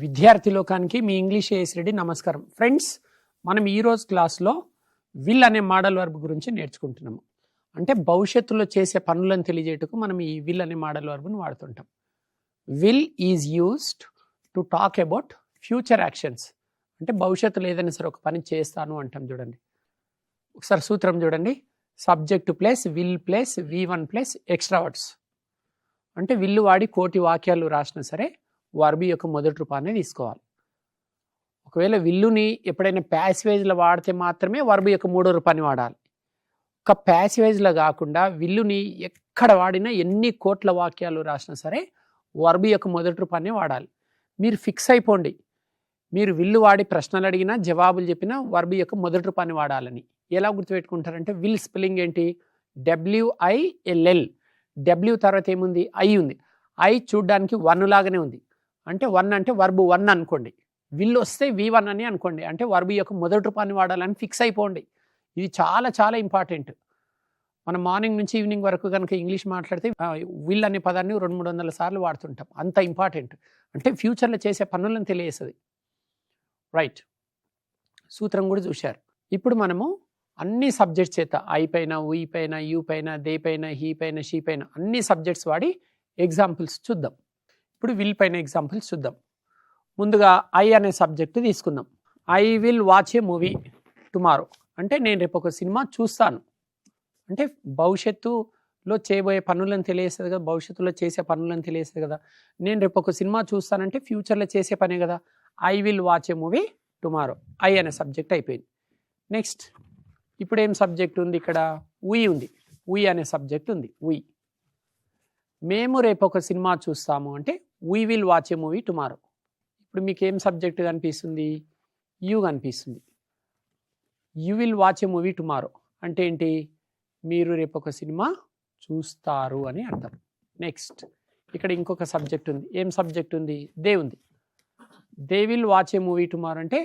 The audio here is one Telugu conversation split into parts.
విద్యార్థి లోకానికి మీ ఇంగ్లీష్ ఏఎస్ రెడ్డి నమస్కారం. ఫ్రెండ్స్, మనం ఈరోజు క్లాస్లో విల్ అనే మోడల్ వర్బ్ గురించి నేర్చుకుంటున్నాము. అంటే భవిష్యత్తులో చేసే పనులను తెలియజేయటకు మనం ఈ విల్ అనే మోడల్ వర్బ్ని వాడుతుంటాం. Will is used to talk about future actions. అంటే భవిష్యత్తులో ఏదైనా సరే ఒక పని చేస్తాను అంటాం. చూడండి ఒకసారి సూత్రం చూడండి. Subject plus will plus V1 plus extra words. అంటే విల్లు వాడి కోటి వాక్యాలు రాసినా సరే వర్బ్ యొక్క మొదటి రూపాన్ని తీసుకోవాలి. ఒకవేళ విల్లుని ఎప్పుడైనా ప్యాసివేజ్లో వాడితే మాత్రమే వర్బ్ యొక్క మూడో రూపాన్ని వాడాలి. ఒక ప్యాసివేజ్లో కాకుండా విల్లుని ఎక్కడ వాడినా ఎన్ని కోట్ల వాక్యాలు రాసినా సరే వర్బ్ యొక్క మొదటి రూపాన్ని వాడాలి. మీరు ఫిక్స్ అయిపోండి, మీరు విల్లు వాడి ప్రశ్నలు అడిగినా జవాబులు చెప్పినా వర్బ్ యొక్క మొదటి రూపాన్ని వాడాలని. ఎలా గుర్తుపెట్టుకుంటారంటే విల్ స్పెల్లింగ్ ఏంటి? WILL. డబ్ల్యూ తర్వాత ఏముంది? ఐ ఉంది. ఐ చూడ్డానికి 1 లాగానే ఉంది. అంటే 1 అంటే వర్బ్ 1 అనుకోండి. విల్ వస్తే V1 అని అనుకోండి. అంటే వర్బ్ యొక్క మొదటి రూపాన్ని వాడాలని ఫిక్స్ అయిపోండి. ఇది చాలా చాలా ఇంపార్టెంట్. మనం మార్నింగ్ నుంచి ఈవినింగ్ వరకు కనుక ఇంగ్లీష్ మాట్లాడితే విల్ అనే పదాన్ని 200-300 సార్లు వాడుతుంటాం. అంత ఇంపార్టెంట్. అంటే ఫ్యూచర్లో చేసే పనులను తెలియజేస్తుంది. రైట్, సూత్రం కూడా చూశారు. ఇప్పుడు మనము అన్ని సబ్జెక్ట్స్ చేత ఐ పైన, ఉయ్ పైన, యూ పైన, దే పైన, హీ పైన, షీ పైన అన్ని సబ్జెక్ట్స్ వాడి ఎగ్జాంపుల్స్ చూద్దాం. ఇప్పుడు విల్ పైన ఎగ్జాంపుల్స్ చూద్దాం. ముందుగా ఐ అనే సబ్జెక్టు తీసుకుందాం. I will watch a movie tomorrow. అంటే నేను రేపు ఒక సినిమా చూస్తాను. అంటే భవిష్యత్తులో చేయబోయే పనులను తెలియజేస్తుంది కదా, భవిష్యత్తులో చేసే పనులను తెలియజేస్తుంది కదా. నేను రేపు ఒక సినిమా చూస్తానంటే ఫ్యూచర్లో చేసే పనే కదా. I will watch a movie tomorrow. I అనే సబ్జెక్ట్ అయిపోయింది. నెక్స్ట్ ఇప్పుడు ఏం సబ్జెక్ట్ ఉంది? ఇక్కడ ఉయ్ ఉంది. ఉయ్ అనే సబ్జెక్ట్ ఉంది. ఉయ్. మేము రేపు ఒక సినిమా చూస్తాము అంటే we will watch a movie tomorrow. ఇప్పుడు మీకు ఏం సబ్జెక్ట్ కనిపిస్తుంది? యూ కనిపిస్తుంది. You will watch a movie tomorrow అంటే ఏంటి? మీరు రేపు ఒక సినిమా చూస్తారు అని అర్థం. నెక్స్ట్ ఇక్కడ ఇంకొక సబ్జెక్ట్ ఉంది. ఏం సబ్జెక్ట్ ఉంది? దే ఉంది. They will watch a movie tomorrow అంటే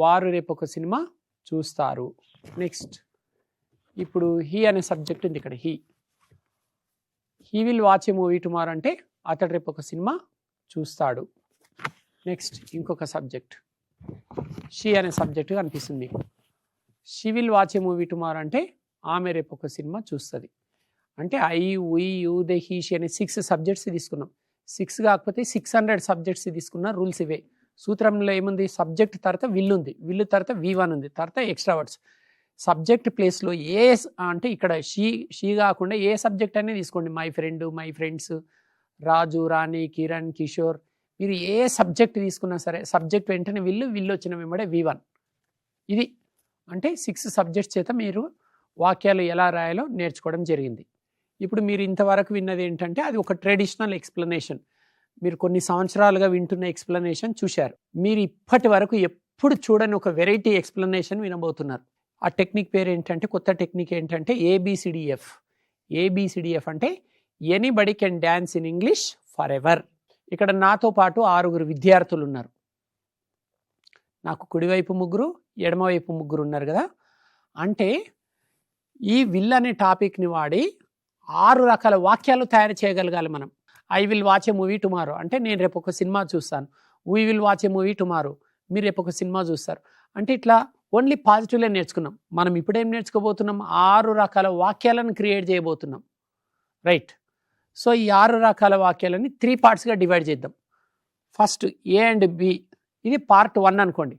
వారు రేపు ఒక సినిమా చూస్తారు. నెక్స్ట్ ఇప్పుడు హీ అనే సబ్జెక్ట్ ఉంది. ఇక్కడ he will watch a movie tomorrow అంటే అతడు రేపు ఒక సినిమా చూస్తాడు. నెక్స్ట్ ఇంకొక సబ్జెక్ట్ షీ అనే సబ్జెక్ట్ కనిపిస్తుంది. She will watch a movie tomorrow అంటే ఆమె రేపు ఒక సినిమా చూస్తుంది. అంటే I, we, you, they, he, she అనే 6 సబ్జెక్ట్స్ తీసుకున్నాం. 6 కాకపోతే 600 సబ్జెక్ట్స్ తీసుకున్న రూల్స్ ఇవే. సూత్రంలో ఏముంది? సబ్జెక్ట్ తర్వాత విల్ ఉంది. విల్ తర్వాత V1 ఉంది. తర్వాత ఎక్స్ట్రా వర్డ్స్. సబ్జెక్ట్ ప్లేస్లో ఏ అంటే ఇక్కడ షీ కాకుండా ఏ సబ్జెక్ట్ అనేది తీసుకోండి. మై ఫ్రెండ్, మై ఫ్రెండ్స్, రాజు, రాణి, కిరణ్, కిషోర్. మీరు ఏ సబ్జెక్ట్ తీసుకున్నా సరే సబ్జెక్ట్ వెంటనే విల్లు వచ్చిన వెంబడే V1. ఇది అంటే 6 సబ్జెక్ట్స్ చేత మీరు వాక్యాలు ఎలా రాయాలో నేర్చుకోవడం జరిగింది. ఇప్పుడు మీరు ఇంతవరకు విన్నది ఏంటంటే అది ఒక ట్రెడిషనల్ ఎక్స్ప్లెనేషన్. మీరు కొన్ని సంవత్సరాలుగా వింటున్న ఎక్స్ప్లెనేషన్ చూశారు. మీరు ఇప్పటి వరకు ఎప్పుడు చూడని ఒక వెరైటీ ఎక్స్ప్లెనేషన్ వినబోతున్నారు. ఆ టెక్నిక్ పేరు ఏంటంటే, కొత్త టెక్నిక్ ఏంటంటే ABCDF. ABCDF అంటే anybody can dance in English for ever. ఇక్కడ నాతో పాటు 6 విద్యార్థులు ఉన్నారు. నాకు కుడివైపు 3, ఎడమవైపు 3 ఉన్నారు కదా. అంటే ఈ విల్ అనే టాపిక్ని వాడి 6 రకాల వాక్యాలు తయారు చేయగలగాలి మనం. I will watch a movie tomorrow అంటే నేను రేపు ఒక సినిమా చూస్తాను. We will watch a movie tomorrow మీరు రేపు ఒక సినిమా చూస్తారు. అంటే ఇట్లా ఓన్లీ పాజిటివ్లే నేర్చుకున్నాం. మనం ఇప్పుడేం నేర్చుకోబోతున్నాం? 6 రకాల వాక్యాలను క్రియేట్ చేయబోతున్నాం. రైట్. సో ఈ 6 రకాల వాక్యాలని 3 పార్ట్స్గా డివైడ్ చేద్దాం. First A and B. ఇది పార్ట్ 1 అనుకోండి.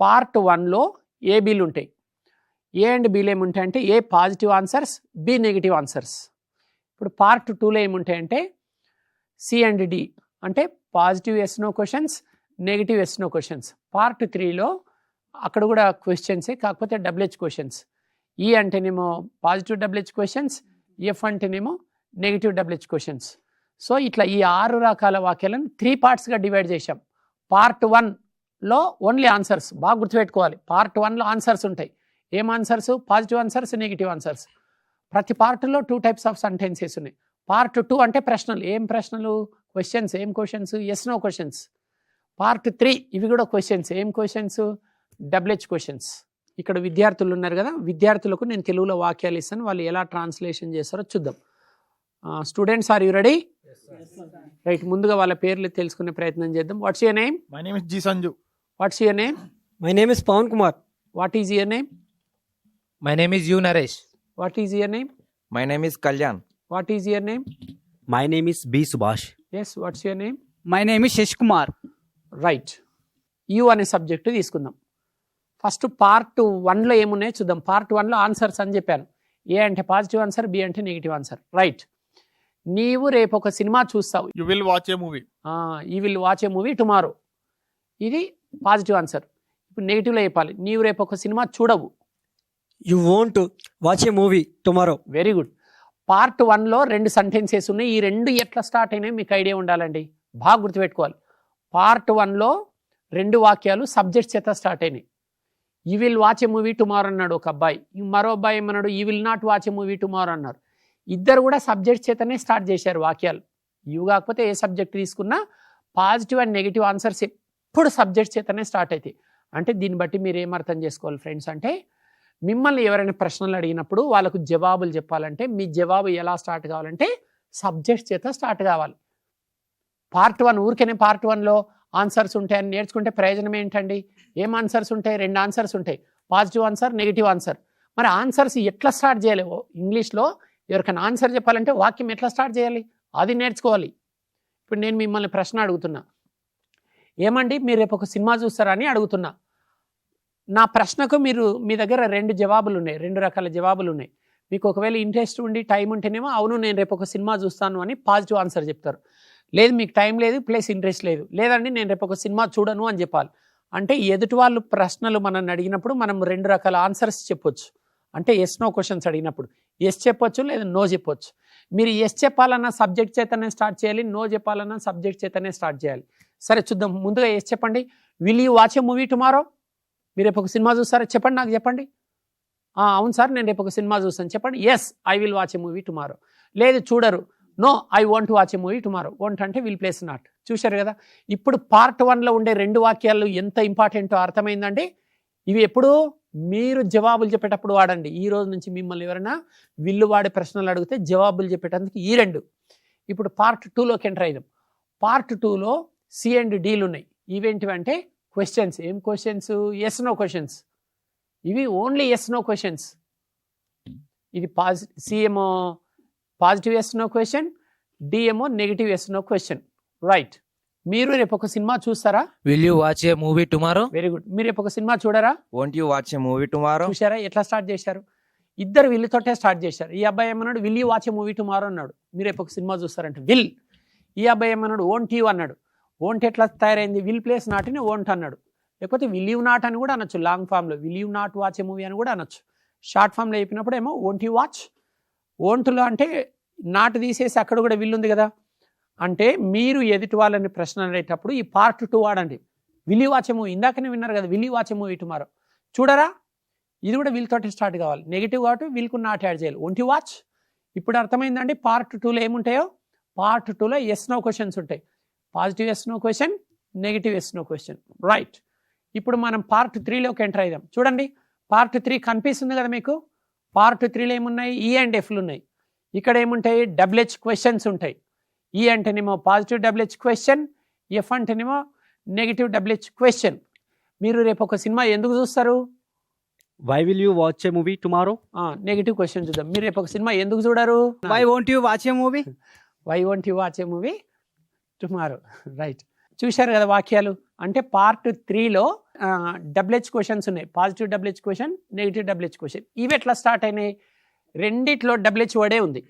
పార్ట్ 1లో ఏబీలు ఉంటాయి. ఏ అండ్ బీలు ఏముంటాయంటే A positive answers, B negative answers. ఇప్పుడు పార్ట్ 2లో ఏముంటాయంటే సి అండ్ డి అంటే positive yes no questions, negative yes no questions. Part 3లో అక్కడ కూడా క్వశ్చన్సే, కాకపోతే WH క్వశ్చన్స్. ఈ అంటేనేమో పాజిటివ్ WH క్వశ్చన్స్, ఎఫ్ అంటేనేమో నెగిటివ్ WH క్వశ్చన్స్. సో ఇట్లా ఈ 6 రకాల వాక్యాలను 3 పార్ట్స్గా డివైడ్ చేశాం. పార్ట్ 1లో ఓన్లీ ఆన్సర్స్. బాగా గుర్తుపెట్టుకోవాలి. పార్ట్ 1లో ఆన్సర్స్ ఉంటాయి. ఏం answers? Positive answers, negative answers. ప్రతి పార్ట్లో 2 టైప్స్ ఆఫ్ సెంటెన్సెస్ ఉన్నాయి. పార్ట్ 2 అంటే ప్రశ్నలు. ఏం ప్రశ్నలు? క్వశ్చన్స్. ఏం questions? Yes no questions. Part 3 ఇవి కూడా క్వశ్చన్స్. ఏం క్వశ్చన్స్? WH questions. ఇక్కడ విద్యార్థులు ఉన్నారు కదా, విద్యార్థులకు నేను తెలుగులో వాక్యాలు ఇస్తాను, వాళ్ళు ఎలా ట్రాన్స్లేషన్ చేస్తారో చూద్దాం. Students, are you ready? Right, ముందుగా వాళ్ళ పేర్లు తెలుసుకునే ప్రయత్నం చేద్దాం. What's your name? My name is G. Sanju. What's your name? My name is Pawan Kumar. What is your name? My name is U. Naresh. What is your name? My name is Kalyan. What is your name? My name is B. Subhash. Yes, what's your name? My name is Shesh Kumar. Right, you అనే సబ్జెక్టు తీసుకుందాం. ఫస్ట్ పార్ట్ 1లో ఏమున్నాయో చూద్దాం. పార్ట్ 1లో ఆన్సర్స్ అని చెప్పాను. ఏ అంటే పాజిటివ్ ఆన్సర్, బి అంటే నెగిటివ్ ఆన్సర్. రైట్, నీవు రేపు ఒక సినిమా చూస్తావు. You will watch a movie. You will watch a movie tomorrow. ఇది పాజిటివ్ ఆన్సర్. ఇప్పుడు నెగిటివ్లో చెప్పాలి, నీవు రేపు ఒక సినిమా చూడవు. You want to watch a movie tomorrow. Very good. Part 1లో 2 సెంటెన్సెస్ ఉన్నాయి. ఈ 2 ఎట్లా స్టార్ట్ అయినాయి మీకు ఐడియా ఉండాలండి, బాగా గుర్తుపెట్టుకోవాలి. పార్ట్ 1లో 2 వాక్యాలు సబ్జెక్ట్ చేత స్టార్ట్ అయినాయి. You will watch a movie tomorrow అన్నాడు ఒక అబ్బాయి, మరో అబ్బాయి ఏమన్నాడు you will not watch a movie tomorrow అన్నారు. ఇద్దరు కూడా సబ్జెక్ట్ చేతనే స్టార్ట్ చేశారు వాక్యాలు. యూ కాకపోతే ఏ సబ్జెక్ట్ తీసుకున్నా పాజిటివ్ అండ్ నెగిటివ్ ఆన్సర్స్ ఎప్పుడు సబ్జెక్ట్ చేతనే స్టార్ట్ అవుతాయి. అంటే దీన్ని బట్టి మీరు ఏమర్థం చేసుకోవాలి ఫ్రెండ్స్ అంటే, మిమ్మల్ని ఎవరైనా ప్రశ్నలు అడిగినప్పుడు వాళ్ళకు జవాబులు చెప్పాలంటే మీ జవాబు ఎలా స్టార్ట్ కావాలంటే సబ్జెక్ట్ చేత స్టార్ట్ కావాలి. పార్ట్ 1 ఊరికేనే పార్ట్ 1లో ఆన్సర్స్ ఉంటాయని నేర్చుకుంటే ప్రయోజనం ఏంటండి? ఏం ఆన్సర్స్ ఉంటాయి? 2 ఆన్సర్స్ ఉంటాయి, పాజిటివ్ ఆన్సర్, నెగిటివ్ ఆన్సర్. మరి ఆన్సర్స్ ఎట్లా స్టార్ట్ చేయాలి? ఇంగ్లీష్లో ఎవరికైనా ఆన్సర్ చెప్పాలంటే వాక్యం ఎట్లా స్టార్ట్ చేయాలి అది నేర్చుకోవాలి. ఇప్పుడు నేను మిమ్మల్ని ప్రశ్న అడుగుతున్నా, ఏమండి మీరు రేపు ఒక సినిమా చూస్తారా అని అడుగుతున్నా. నా ప్రశ్నకు మీ దగ్గర 2 జవాబులు ఉన్నాయి, 2 రకాల జవాబులు ఉన్నాయి. మీకు ఒకవేళ ఇంట్రెస్ట్ ఉండి టైం ఉంటేనేమో అవును నేను రేపు ఒక సినిమా చూస్తాను అని పాజిటివ్ ఆన్సర్ చెప్తారు. లేదు మీకు టైం లేదు ప్లస్ ఇంట్రెస్ట్ లేదు, లేదండి నేను రేపు ఒక సినిమా చూడను అని చెప్పాలి. అంటే ఎదుటి వాళ్ళు ప్రశ్నలు మనల్ని అడిగినప్పుడు మనం 2 రకాల ఆన్సర్స్ చెప్పొచ్చు. అంటే ఎస్ నో క్వశ్చన్స్ అడిగినప్పుడు ఎస్ చెప్పొచ్చు లేదా నో చెప్పొచ్చు. మీరు ఎస్ చెప్పాలన్నా సబ్జెక్ట్ చేతనే స్టార్ట్ చేయాలి, నో చెప్పాలన్నా సబ్జెక్ట్ చేతనే స్టార్ట్ చేయాలి. సరే చూద్దాం, ముందుగా ఎస్ చెప్పండి. Will you watch a movie tomorrow? మీరు రేపు ఒక సినిమా చూస్తారా చెప్పండి, నాకు చెప్పండి. అవును సార్ నేను రేపు ఒక సినిమా చూస్తాను చెప్పండి. Yes I will watch a movie tomorrow. లేదు చూడరు, no I want watch a movie tomorrow. Want అంటే విల్ ప్లేస్ నాట్. చూశారు కదా, ఇప్పుడు పార్ట్ 1లో ఉండే 2 వాక్యాలు ఎంత ఇంపార్టెంటో అర్థమైందండి. ఇవి ఎప్పుడు మీరు జవాబులు చెప్పేటప్పుడు వాడండి. ఈ రోజు నుంచి మిమ్మల్ని ఎవరైనా విల్లు వాడే ప్రశ్నలు అడిగితే జవాబులు చెప్పేటందుకు ఈ 2. ఇప్పుడు పార్ట్ 2లోకి ఎంటర్ అయిదాం. పార్ట్ 2లో సి అండ్ డీలు ఉన్నాయి. ఇవేంటివంటే క్వశ్చన్స్. ఏం క్వశ్చన్స్? Yes no questions. ఇవి ఓన్లీ ఎస్ నో క్వశ్చన్స్. ఇది సి ఏమో positive yes no question, D ఏమో negative yes no question. Right, మీరు రేపు ఒక సినిమా చూస్తారా? Will you watch a movie tomorrow? Very good. మీరు రేపు ఒక సినిమా చూడరా? Won't you watch a movie tomorrow? చూసారా ఎట్లా స్టార్ట్ చేశారు? ఇద్దరు విల్లుతోటే స్టార్ట్ చేశారు. ఈ అబ్బాయి ఏమన్నాడు will you watch a movie tomorrow అన్నాడు. మీరు రేపు ఒక సినిమా చూస్తారంటే విల్. ఈ అబ్బాయి ఏమన్నాడు ఓంట్ యూ అన్నాడు. ఓంట్ ఎట్లా తయారైంది? విల్ ప్లేస్ నాట్ అని ఓంట్ అన్నాడు. లేకపోతే విల్ యూ నాట్ అని కూడా అనొచ్చు. లాంగ్ ఫామ్లో will you not watch a movie అని కూడా అనొచ్చు. షార్ట్ ఫామ్లో చెప్పినప్పుడు ఏమో ఓంట్ యూ వాచ్. ఓంట్లో అంటే నాట్ తీసేసి అక్కడ కూడా విల్ ఉంది కదా. అంటే మీరు ఎదుటి వాళ్ళని ప్రశ్న అడిగేటప్పుడు ఈ పార్ట్ 2 వాడండి. Will you watch a movie, ఇందాకనే విన్నారు కదా will you watch a movie tomorrow. చూడరా, ఇది కూడా విల్ తోటి స్టార్ట్ కావాలి. నెగిటివ్ కాబట్టి విల్కు నాట్ యాడ్ చేయాలి. Won't you watch. ఇప్పుడు అర్థమైందండి పార్ట్ 2లో ఏముంటాయో? పార్ట్ 2లో ఎస్ నో క్వశ్చన్స్ ఉంటాయి. Positive yes no question, negative yes no question. Right, ఇప్పుడు మనం పార్ట్ 3లోకి ఎంటర్ అయిదాం. చూడండి పార్ట్ 3 కనిపిస్తుంది కదా మీకు. పార్ట్ 3లో ఏమున్నాయి? ఈ అండ్ ఎఫ్లు ఉన్నాయి. ఇక్కడ ఏముంటాయి? డబ్ల్యూహెచ్ క్వశ్చన్స్ ఉంటాయి. ఈ అంటేనేమో పాజిటివ్ డబ్ల్యూహెచ్ క్వశ్చన్, ఎఫ్ అంటేనేమో నెగిటివ్ డబ్ల్యూహెచ్ క్వశ్చన్. మీరు రేపు ఒక సినిమా ఎందుకు చూస్తారు? Why will you watch a movie tomorrow? Negative question చూద్దాం. మీరు రేపు ఒక సినిమా ఎందుకు చూడరు? Why won't you watch a movie? Why won't you watch a movie tomorrow. Right, చూశారు కదా వాక్యాలు. అంటే పార్ట్ 3లో డబ్ల్యూహెచ్ క్వశ్చన్స్ ఉన్నాయి. Positive WH question, negative WH question. ఇవి ఎట్లా స్టార్ట్ అయినాయి? రెండిట్లో డబ్ల్యూహెచ్ వర్డే ఉంది.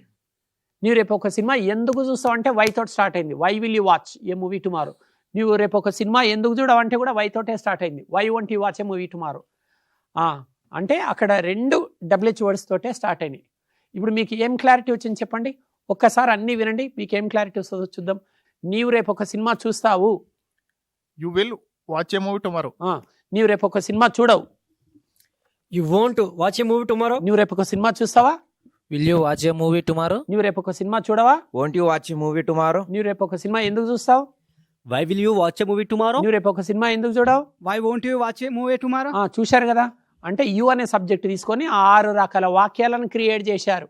నీవు రేపు ఒక సినిమా ఎందుకు చూస్తావు అంటే వై తోటి స్టార్ట్ అయింది. Why will you watch a movie tomorrow. నువ్వు రేపు ఒక సినిమా ఎందుకు చూడవంటే కూడా వై తోటే స్టార్ట్ అయింది. Why won't you watch a movie tomorrow. అంటే అక్కడ 2 డబ్ల్యూహెచ్ వర్డ్స్ తోటే స్టార్ట్ అయినాయి. ఇప్పుడు మీకు ఏం క్లారిటీ వచ్చింది చెప్పండి. ఒక్కసారి అన్నీ వినండి, మీకు ఏం క్లారిటీ వస్తుందో చూద్దాం. నీవు రేపు ఒక సినిమా చూస్తావు. You will watch a movie tomorrow. నీవు రేపు ఒక సినిమా చూడవు. You want to watch a movie tomorrow? నువ్వు రేపు ఒక సినిమా చూస్తావా? Will you watch a movie tomorrow? నువ్వు రేపు ఒక సినిమా చూడవా? Won't you watch a movie tomorrow? నువ్వు రేపు ఒక సినిమా ఎందుకు చూస్తావు? Why will you watch a movie tomorrow? నువ్వు రేపు ఒక సినిమా ఎందుకు చూడవు? Why won't you watch a movie tomorrow? చూశారు కదా. అంటే యు అనే సబ్జెక్ట్ తీసుకొని 6 రకాల వాక్యాలను క్రియేట్ చేశారు.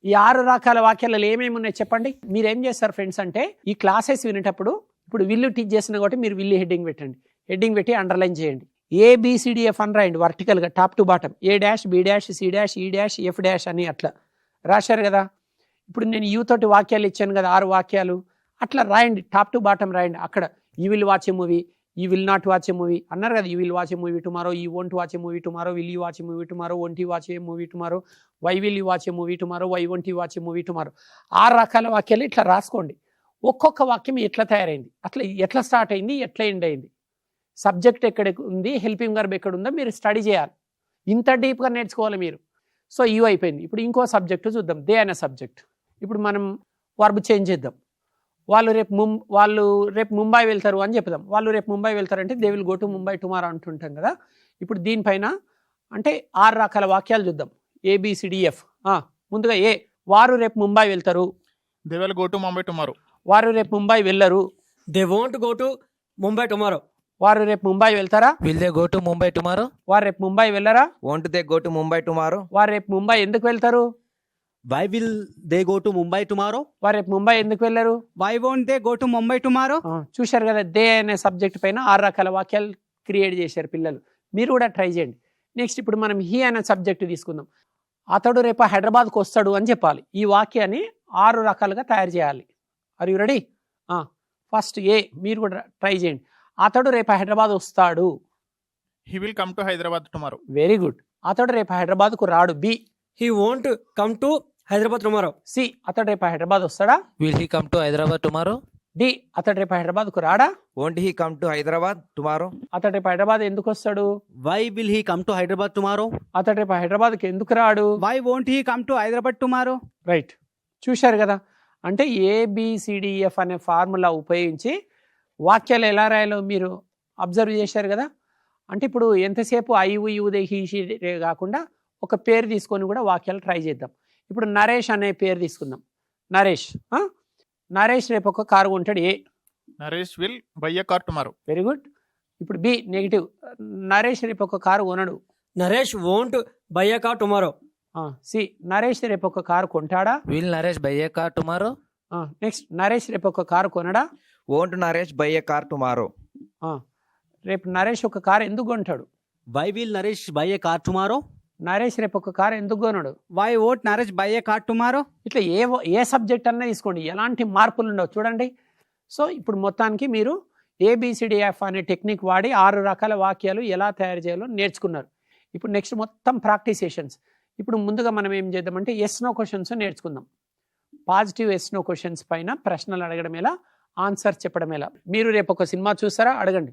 ఈ 6 రకాల వాక్యాలలో ఏమేమి ఉన్నాయి చెప్పండి. మీరు ఏం చేస్తారు ఫ్రెండ్స్ అంటే ఈ క్లాసెస్ వినేటప్పుడు ఇప్పుడు విల్లు టీచ్ చేసిన కాబట్టి మీరు విల్లు హెడ్డింగ్ పెట్టండి. హెడ్డింగ్ పెట్టి అండర్లైన్ చేయండి. ABCDF అని రాయండి వర్టికల్గా top to bottom. A dash B dash C dash E dash F dash అని అట్లా రాశారు కదా. ఇప్పుడు నేను యూ తోటి వాక్యాలు ఇచ్చాను కదా 6 వాక్యాలు అట్లా రాయండి. టాప్ టు బాటమ్ రాయండి. అక్కడ you will watch a movie, you will not watch a movie అన్నారు కదా. You will watch a movie tomorrow, you won't watch a movie tomorrow, will you watch a movie tomorrow, won't you watch a movie tomorrow, why will you watch a movie tomorrow, why won't you watch a movie tomorrow. 6 రకాల వాక్యాలు ఇట్లా రాసుకోండి. ఒక్కొక్క వాక్యం ఎట్లా తయారైంది, అట్లా ఎట్లా స్టార్ట్ అయింది, ఎట్లా ఎండ్ అయింది, సబ్జెక్ట్ ఎక్కడ ఉంది, హెల్పింగ్ వర్బ్ ఎక్కడ ఉందో మీరు స్టడీ చేయాలి. ఇంత డీప్గా నేర్చుకోవాలి మీరు. సో ఇవి అయిపోయింది. ఇప్పుడు ఇంకో సబ్జెక్టు చూద్దాం. దే అనే సబ్జెక్ట్. ఇప్పుడు మనం వర్బ్ చేంజ్ చేద్దాం. వాళ్ళు రేపు ముంబై వెళ్తారు అని చెప్దాం. వాళ్ళు రేపు ముంబై వెళ్తారంటే they will go to Mumbai tomorrow అంటుంటాం కదా. ఇప్పుడు దీనిపైన అంటే 6 రకాల వాక్యాలు చూద్దాం. ABCDF. ముందుగా ఏ, వారు రేపు ముంబై వెళ్తారు. They will go to Mumbai tomorrow. వారు రేపు ముంబై వెళ్ళరు. They won't go to Mumbai tomorrow. వారు రేపు ముంబై వెళ్తారా. Will they go to Mumbai tomorrow. వారు రేపు ముంబై వెళ్ళరా. Won't they go to Mumbai tomorrow. వారు రేపు ముంబై ఎందుకు వెళ్తారు. Why will they go to Mumbai tomorrow. వారు రేపు ముంబై ఎందుకు వెళ్ళరు. Why won't they go to Mumbai tomorrow? చూశారు కదా. దే అనే సబ్జెక్ట్ పైన 6 రకాల వాక్యాలు క్రియేట్ చేశారు పిల్లలు. మీరు కూడా ట్రై చేయండి. నెక్స్ట్ ఇప్పుడు మనం హీ అనే సబ్జెక్ట్ తీసుకుందాం. అతడు రేపు హైదరాబాద్కు వస్తాడు అని చెప్పాలి. ఈ వాక్యాన్ని 6 రకాలుగా తయారు చేయాలి. Are you ready? First A, మీరు కూడా ట్రై చేయండి. అతడు రేపు హైదరాబాద్ వస్తాడు. He will come to Hyderabad tomorrow. Very good. అతడు రేపు హైదరాబాద్కు రాడు. B, he won't come to Hyderabad tomorrow. C, అతడు రేపు హైదరాబాద్ వస్తాడా. Will he come to Hyderabad tomorrow. D, అతడు రేపు హైదరాబాద్కు రాడా. Won't he come to Hyderabad tomorrow. అతడు రేపు హైదరాబాద్ ఎందుకు వస్తాడు. Why will he come to Hyderabad tomorrow. అతడు రేపు హైదరాబాద్కి ఎందుకు రాడు. Why won't he come to Hyderabad tomorrow? Right. చూశారు కదా. అంటే ABCDF అనే ఫార్ములా ఉపయోగించి వాక్యాలు ఎలా రాయాలో మీరు అబ్జర్వ్ చేశారు కదా. అంటే ఇప్పుడు ఎంతసేపు ఐవు యూదే హీషి కాకుండా ఒక పేరు తీసుకొని కూడా వాక్యాలు ట్రై చేద్దాం. ఇప్పుడు నరేష్ అనే పేరు తీసుకుందాం. నరేష్ నరేష్ రేపు ఒక కారు కొంటాడు. A, Naresh will buy a car tomorrow. Very good. ఇప్పుడు బి నెగిటివ్. నరేష్ రేపు ఒక కారు కొనడు. Naresh won't buy a car tomorrow. C, Naresh రేపు ఒక కారు కొంటాడా. Will Naresh buy a car tomorrow. Next Naresh రేపు ఒక కారు కొనడా. Won't Naresh buy a car tomorrow. రేపు నరేష్ ఒక కారు ఎందుకు కొంటాడు. Why will Naresh buy a car tomorrow. Naresh రేపు ఒక కారు ఎందుకు కొనడు. Why won't Naresh buy a car tomorrow? ఇట్లా ఏ సబ్జెక్ట్ అన్నా తీసుకోండి, ఎలాంటి మార్పులు ఉండవు చూడండి. సో ఇప్పుడు మొత్తానికి మీరు ABCDF అనే టెక్నిక్ వాడి 6 రకాల వాక్యాలు ఎలా తయారు చేయాలో నేర్చుకున్నారు. ఇప్పుడు నెక్స్ట్ మొత్తం ప్రాక్టీస్ సెషన్స్. ఇప్పుడు ముందుగా మనం ఏం చేద్దామంటే ఎస్ నో క్వశ్చన్స్ నేర్చుకుందాం. పాజిటివ్ ఎస్ నో క్వశ్చన్స్ పైన ప్రశ్నలు అడగడం ఎలా, ఆన్సర్ చెప్పడం ఎలా. మీరు రేపు ఒక సినిమా చూస్తారా, అడగండి.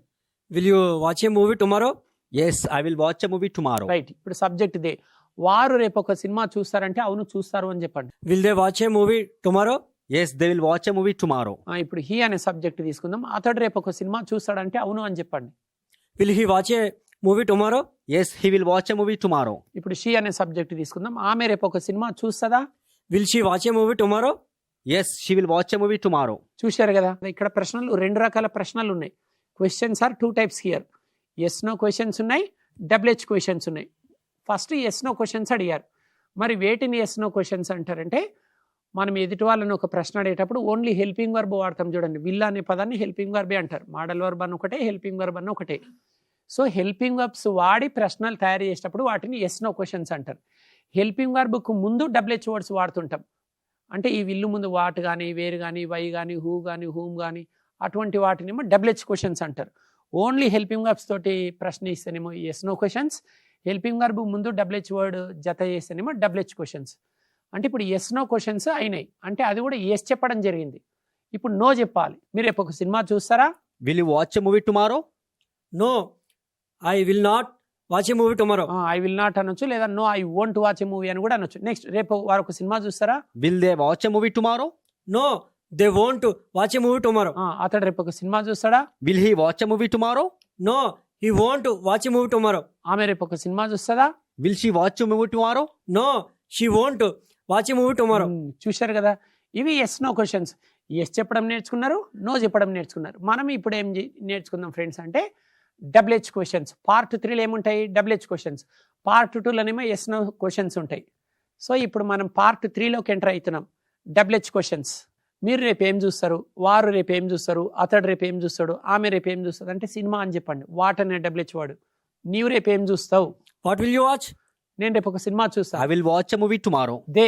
Will you watch a movie tomorrow. Yes, I will watch a movie tomorrow. Right. ఇప్పుడు సబ్జెక్ట్ దే. వారు రేపు ఒక సినిమా చూస్తారంటే అవును చూస్తారు అని చెప్పండి. Will they watch a movie tomorrow. Yes, they will watch a movie tomorrow. ఇప్పుడు హీ అనే సబ్జెక్ట్ తీసుకుందాం. అతడు రేపు ఒక సినిమా చూస్తాడంటే అవును అని చెప్పండి. Will he watch a movie tomorrow. Yes, he will watch a movie tomorrow. ఇప్పుడు షీ అనే సబ్జెక్ట్ తీసుకుందాం. ఆమె రేపు ఒక సినిమా చూస్తుందా. Will she watch a movie tomorrow. Yes, she will watch a movie tomorrow. చూశారు కదా. ఇక్కడ ప్రశ్నలు 2 రకాల ప్రశ్నలు ఉన్నాయి. Questions are 2 types here. Yes no questions ఉన్నాయి, WH క్వశ్చన్స్ ఉన్నాయి. ఫస్ట్ ఎస్ నో క్వశ్చన్స్ అడిగారు. మరి వేటిని ఎస్ నో క్వశ్చన్స్ అంటారంటే మనం ఎదుటి వాళ్ళని ఒక ప్రశ్న అడిగేటప్పుడు ఓన్లీ హెల్పింగ్ వర్బ్ వాడతాం చూడండి. విల్ అనే పదాన్ని హెల్పింగ్ వర్బే అంటారు. మోడల్ వర్బ్ అని ఒకటే, హెల్పింగ్ వర్బ్ అని ఒకటే. సో హెల్పింగ్ వర్బ్స్ వాడి ప్రశ్నలు తయారు చేసేటప్పుడు వాటిని ఎస్ నో క్వశ్చన్స్ అంటారు. హెల్పింగ్ వర్బ్కు ముందు WH వర్డ్స్ వాడుతుంటాం. అంటే ఈ విల్లు ముందు వాట్ కానీ, వేరు కానీ, వై కానీ, హూ కానీ, హూమ్ కానీ అటువంటి వాటినేమో WH క్వశ్చన్స్ అంటారు. ఓన్లీ హెల్పింగ్ వర్బ్స్ తోటి ప్రశ్న ఇస్తేనేమో yes no questions, helping verb ముందు WH వర్డ్ జత చేస్తేనేమో WH క్వశ్చన్స్. అంటే ఇప్పుడు ఎస్ నో క్వశ్చన్స్ అయినాయి అంటే అది కూడా ఎస్ చెప్పడం జరిగింది. ఇప్పుడు నో చెప్పాలి. మీరు రేపు ఒక సినిమా చూస్తారా. Will you watch a movie tomorrow. No, I will not watch a movie tomorrow. I will not అనొచ్చు, లేదా no I won't watch a movie అని కూడా అనొచ్చు. నెక్స్ట్ రేపు వారు ఒక సినిమా చూస్తారా. Will they watch a movie tomorrow. No, they won't watch a movie tomorrow. అతడు రేపు ఒక సినిమా చూస్తాడా. Will he watch a movie tomorrow. No, he won't watch a movie tomorrow. ఆమె రేపు ఒక సినిమా చూస్తుందా. Will she watch a movie tomorrow. No, she won't watch a movie tomorrow. చూశారు కదా. ఇవి ఎస్ నో క్వశ్చన్స్. ఎస్ చెప్పడం నేర్చుకున్నారు, నో చెప్పడం నేర్చుకున్నారు. మనం ఇప్పుడు ఏం నేర్చుకుందాం ఫ్రెండ్స్ అంటే WH క్వశ్చన్స్. పార్ట్ 3లో ఏముంటాయి WH క్వశ్చన్స్. పార్ట్ 2లోనేమో ఎస్ నో క్వశ్చన్స్ ఉంటాయి. సో ఇప్పుడు మనం పార్ట్ 3లోకి ఎంటర్ అవుతున్నాం. WH questions. మీరు రేపు ఏం చూస్తారు, వారు రేపు ఏం చూస్తారు, అతడు రేపు ఏం చూస్తాడు, ఆమె రేపు ఏం చూస్తుంది అంటే సినిమా అని చెప్పండి. వాట్ అనే డబ్ల్యూహెచ్ వాడు. నీవు రేపు ఏం చూస్తావు? What will you watch? నేను రేపు ఒక సినిమా చూస్తాను. I will watch a movie tomorrow. They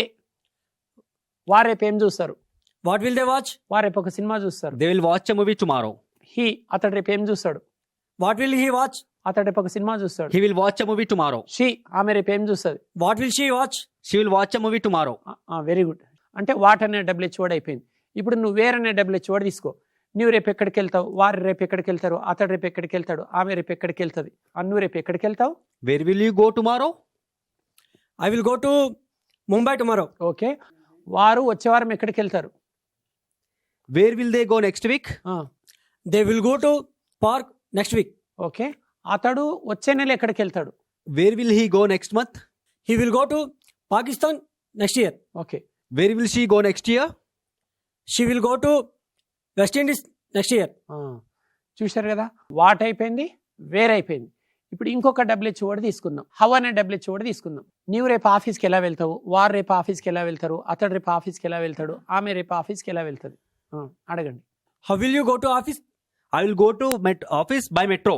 వారు రేపు ఏం చూస్తారు? What will they watch? వారు రేపు ఒక సినిమా చూస్తారు. They will watch a movie tomorrow. He అతడు రేపు ఏం చూస్తాడు? What will he watch? అతడు రేపు ఒక సినిమా చూస్తాడు. He will watch a movie tomorrow. She ఆమె రేపు ఏం చూస్తుంది? What will she watch? She will watch a movie tomorrow. Very good. అంటే వాట్ అనే డబ్ల్యూహెచ్ వర్డ్ అయిపోయింది. ఇప్పుడు నువ్వు వేర్ అనే డబ్ల్యూహెచ్ వర్డ్ తీసుకో. నువ్వు రేపు ఎక్కడికి వెళ్తావు, వారు రేపు ఎక్కడికి వెళ్తారు, అతడు రేపు ఎక్కడికి వెళ్తాడు, ఆమె రేపు ఎక్కడికి వెళ్తుంది, నువ్వు రేపు ఎక్కడికి వెళ్తావు? Where will you go tomorrow? I will go to Mumbai tomorrow. Okay. వారు వచ్చే వారం ఎక్కడికి వెళ్తారు? Where will they go next week? They will go to park next week. Okay. అతడు వచ్చే నెల ఎక్కడికి వెళ్తాడు? Where will he go next month? He will go to Pakistan next year. Okay. Where will she go next year? She will go to West Indies next year. చూశారు కదా, వాట్ అయిపోయింది, వేర్ అయిపోయింది. ఇప్పుడు ఇంకొక డబ్ల్యూహెచ్ వర్డ్ తీసుకుందాం. హౌ అనే డబ్ల్యూహెచ్ వర్డ్ తీసుకుందాం. నీవు రేపు ఆఫీస్కి ఎలా వెళ్తావు, వారు రేపు ఆఫీస్కి ఎలా వెళ్తారు, అతడు రేపు ఆఫీస్కి ఎలా వెళ్తాడు, ఆమె రేపు ఆఫీస్కి ఎలా వెళ్తుంది? అడగండి. How will you go to office? I will go to office by metro.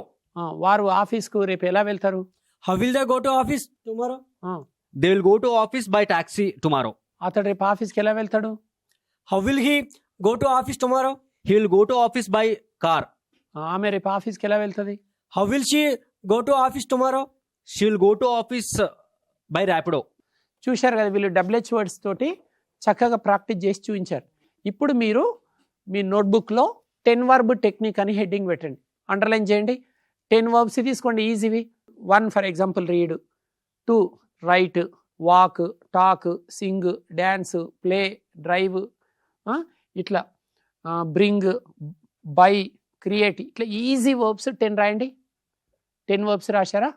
వారు ఆఫీస్కు రేపు ఎలా వెళ్తారు? How will they go to office tomorrow? They will go to office by taxi tomorrow. అతడు రేపు ఆఫీస్కి ఎలా వెళ్తాడు? How will he go to office tomorrow? He will go to office by car. ఆమె రేపు ఆఫీస్కి ఎలా వెళ్తుంది? How will she go to office tomorrow? She will go to office by Rapido. చూశారు కదా, వీళ్ళు డబ్ల్యూహెచ్ వర్డ్స్ తోటి చక్కగా ప్రాక్టీస్ చేసి చూపించారు. ఇప్పుడు మీరు మీ నోట్బుక్లో 10 వర్బ్ టెక్నిక్ అని హెడ్డింగ్ పెట్టండి, అండర్లైన్ చేయండి. 10 వర్బ్స్ తీసుకోండి EGV. 1 for example read, 2 right, walk, talk, Singh, dance, play, drive, ఇట్లా బ్రింగ్, బై, క్రియేట్, ఇట్లా ఈజీ వర్బ్స్ 10 రాయండి. 10 వర్బ్స్ రాశారా?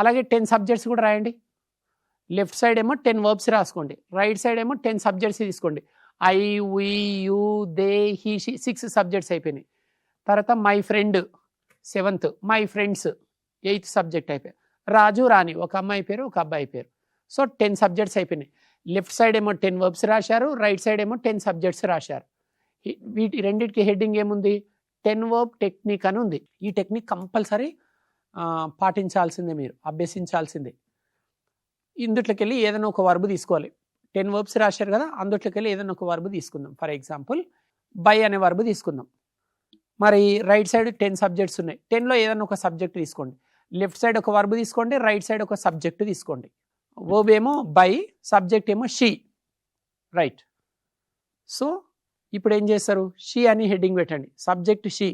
అలాగే 10 సబ్జెక్ట్స్ కూడా రాయండి. లెఫ్ట్ సైడ్ ఏమో 10 వర్బ్స్ రాసుకోండి, రైట్ సైడ్ ఏమో 10 సబ్జెక్ట్స్ తీసుకోండి. I, we, you, they, he, she 6 subjects అయిపోయినాయి. తర్వాత my friend 7th, my friends 8th subject అయిపోయాయి. రాజు, రాణి ఒక అమ్మాయి పేరు ఒక అబ్బాయి పేరు. సో 10 సబ్జెక్ట్స్ అయిపోయినాయి. లెఫ్ట్ సైడ్ ఏమో 10 వర్బ్స్ రాశారు, రైట్ సైడ్ ఏమో 10 సబ్జెక్ట్స్ రాశారు. వీటి రెండింటికి హెడ్డింగ్ ఏముంది? 10 వర్బ్ టెక్నిక్ అని ఉంది. ఈ టెక్నిక్ కంపల్సరీ పాటించాల్సిందే, మీరు అభ్యసించాల్సిందే. ఇందుట్లోకి వెళ్ళి ఏదైనా ఒక వర్బ్ తీసుకోవాలి. 10 వర్బ్స్ రాశారు కదా, అందుట్లోకి వెళ్ళి ఏదైనా ఒక వర్బ్ తీసుకుందాం. ఫర్ ఎగ్జాంపుల్ బై అనే వర్బ్ తీసుకుందాం. మరి రైట్ సైడ్ 10 సబ్జెక్ట్స్ ఉన్నాయి. 10లో ఏదైనా ఒక సబ్జెక్ట్ తీసుకోండి. లెఫ్ట్ సైడ్ ఒక వర్బ్ తీసుకోండి, రైట్ సైడ్ ఒక సబ్జెక్ట్ తీసుకోండి. వర్బ్ ఏమో బై, సబ్జెక్ట్ ఏమో షీ. రైట్. సో ఇప్పుడు ఏం చేస్తారు? షీ అని హెడ్డింగ్ పెట్టండి, సబ్జెక్ట్ షీ,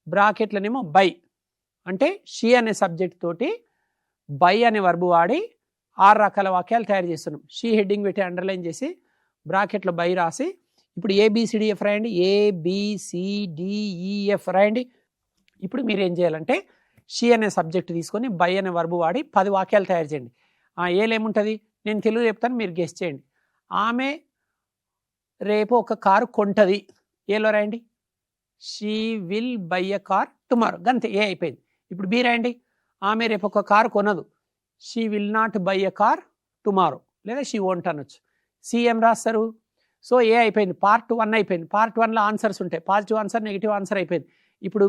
బ్రాకెట్లనేమో బై. అంటే షీ అనే సబ్జెక్ట్ తోటి బై అనే వర్బ్ వాడి 6 రకాల వాక్యాలు తయారు చేస్తున్నాం. షీ హెడ్డింగ్ పెట్టి అండర్లైన్ చేసి బ్రాకెట్లో బై రాసి ఇప్పుడు ఏబిసిడిఎఫ్ రాయండి, ఏబిసిడిఈఎఫ్ రాయండి. ఇప్పుడు మీరు ఏం చేయాలంటే షీ అనే సబ్జెక్ట్ తీసుకొని బై అనే వర్బ్ వాడి 10 వాక్యాలు తయారు చేయండి. ఏలు ఏముంటుంది? నేను తెలుగు చెప్తాను, మీరు గెస్ చేయండి. ఆమె రేపు ఒక కారు కొంటది. ఏలో రాయండి, she will buy a car tomorrow. గంతే, ఏ అయిపోయింది. ఇప్పుడు బి రాయండి, ఆమె రేపు ఒక కారు కొనదు. She will not buy a car tomorrow, లేదా షీ వోంట్ అనొచ్చు. సి ఏం రాస్తారు? సో ఏ అయిపోయింది, పార్ట్ 1 అయిపోయింది. పార్ట్ 1లో ఆన్సర్స్ ఉంటాయి, పాజిటివ్ ఆన్సర్, నెగిటివ్ ఆన్సర్ అయిపోయింది. ఇప్పుడు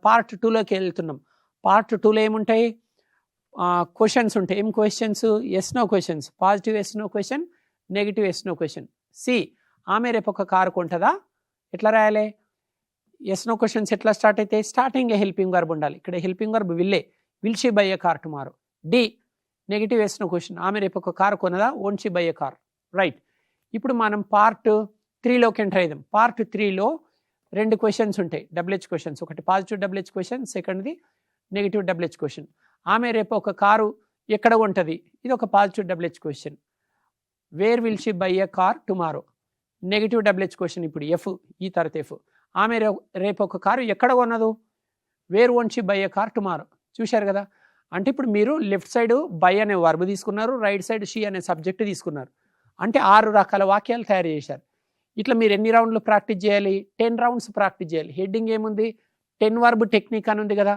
పార్ట్ 2లోకి వెళ్తున్నాం. పార్ట్ 2లో ఏముంటాయి? క్వశ్చన్స్ ఉంటాయి. ఏం questions? Yes no questions. Positive yes no question, negative yes no question. C, ఆమె రేపు ఒక కారు కొంటదా? ఎట్లా రాయాలి? ఎస్ నో క్వశ్చన్స్ ఎట్లా స్టార్ట్ అయితే స్టార్టింగ్ హెల్పింగ్ వర్బ్ ఉండాలి. ఇక్కడ హెల్పింగ్ వర్బ్ విల్లే, will she buy a car tomorrow. D, negative yes no question, ఆమె రేపు ఒక కారు కొనదా? Won't she buy a car. Right. ఇప్పుడు మనం పార్ట్ 3లోకి ఎంటర్ అయ్యాం. పార్ట్ 3లో 2 క్వశ్చన్స్ ఉంటాయి, డబ్ల్యూహెచ్ క్వశ్చన్స్. ఒకటి పాజిటివ్ డబ్ల్యూహెచ్ క్వశ్చన్, సెకండ్ది నెగిటివ్ డబ్ల్యూహెచ్ క్వశ్చన్. ఆమె రేపు ఒక కారు ఎక్కడ ఉంటుంది? ఇది ఒక positive WH question. Where will she buy a car tomorrow. Negative WH question. ఇప్పుడు ఎఫ్, ఈ తర్వాత ఎఫ్. ఆమె రేపు ఒక కారు ఎక్కడ కొనదు? Where won't she buy a car tomorrow. చూశారు కదా. అంటే ఇప్పుడు మీరు లెఫ్ట్ సైడ్ బై అనే వర్బ్ తీసుకున్నారు, రైట్ సైడ్ షీ అనే సబ్జెక్ట్ తీసుకున్నారు. అంటే 6 రకాల వాక్యాలు తయారు చేశారు. ఇట్లా మీరు ఎన్ని రౌండ్లు ప్రాక్టీస్ చేయాలి? 10 రౌండ్స్ ప్రాక్టీస్ చేయాలి. హెడ్డింగ్ ఏముంది? 10 వర్బ్ టెక్నిక్ అని ఉంది కదా.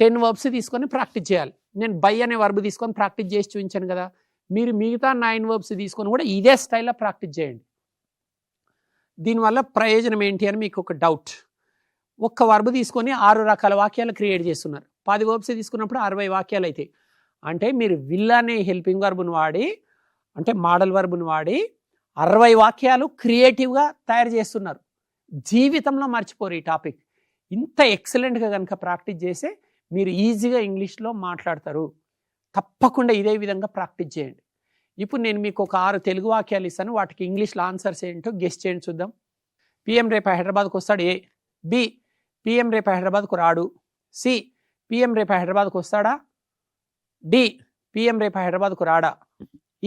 10 వర్బ్స్ తీసుకొని ప్రాక్టీస్ చేయాలి. నేను బై అనే వర్బ్ తీసుకొని ప్రాక్టీస్ చేసి చూపించాను కదా. మీరు మిగతా 9 వర్బ్స్ తీసుకొని కూడా ఇదే స్టైల్లో ప్రాక్టీస్ చేయండి. దీనివల్ల ప్రయోజనం ఏంటి అని మీకు ఒక డౌట్. ఒక్క వర్బ్ తీసుకొని 6 రకాల వాక్యాలు క్రియేట్ చేస్తున్నారు. 10 వర్బ్స్ తీసుకున్నప్పుడు 60 వాక్యాలు అవుతాయి. అంటే మీరు విల్ అనే హెల్పింగ్ వర్బ్ను వాడి, అంటే మోడల్ వర్బ్ను వాడి 60 వాక్యాలు క్రియేటివ్గా తయారు చేస్తున్నారు. జీవితంలో మర్చిపోరు ఈ టాపిక్. ఇంత ఎక్సలెంట్గా కనుక ప్రాక్టీస్ చేస్తే మీరు ఈజీగా ఇంగ్లీష్లో మాట్లాడతారు. తప్పకుండా ఇదే విధంగా ప్రాక్టీస్ చేయండి. ఇప్పుడు నేను మీకు ఒక 6 తెలుగు వాక్యాలు ఇస్తాను, వాటికి ఇంగ్లీష్లో ఆన్సర్స్ ఏంటో గెస్ చేయండి చూద్దాం. పిఎం రేపు హైదరాబాద్కు వస్తాడు. ఏ. బి. పిఎం రేపు హైదరాబాద్కు రాడు. సి. పిఎం రేపు హైదరాబాద్కు వస్తాడా. డి. పిఎం రేపు హైదరాబాద్కు రాడా.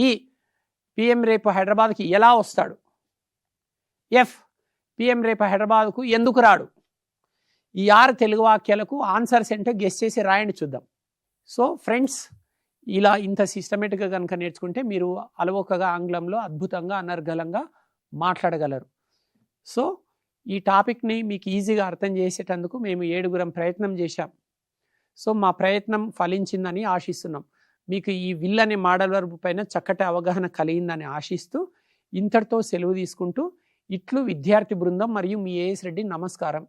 ఈ. పిఎం రేపు హైదరాబాద్కి ఎలా వస్తాడు. ఎఫ్. పిఎం రేపు హైదరాబాద్కు ఎందుకు రాడు. ఈ 6 తెలుగు వాక్యాలకు ఆన్సర్స్ ఏంటో గెస్ చేసి రాయండి చూద్దాం. సో ఫ్రెండ్స్, ఇలా ఇంత సిస్టమేటిక్గా కనుక నేర్చుకుంటే మీరు అలవోకగా ఆంగ్లంలో అద్భుతంగా అనర్గళంగా మాట్లాడగలరు. సో ఈ టాపిక్ని మీకు ఈజీగా అర్థం చేసేటందుకు మేము 7గురం ప్రయత్నం చేశాం. సో మా ప్రయత్నం ఫలించిందని ఆశిస్తున్నాం. మీకు ఈ విల్ అనే మోడల్ వర్బ్ పైన చక్కటి అవగాహన కలిగిందని ఆశిస్తూ ఇంతటితో సెలవు తీసుకుంటూ ఇట్లు విద్యార్థి బృందం మరియు మీ ఏఎస్ రెడ్డి. నమస్కారం.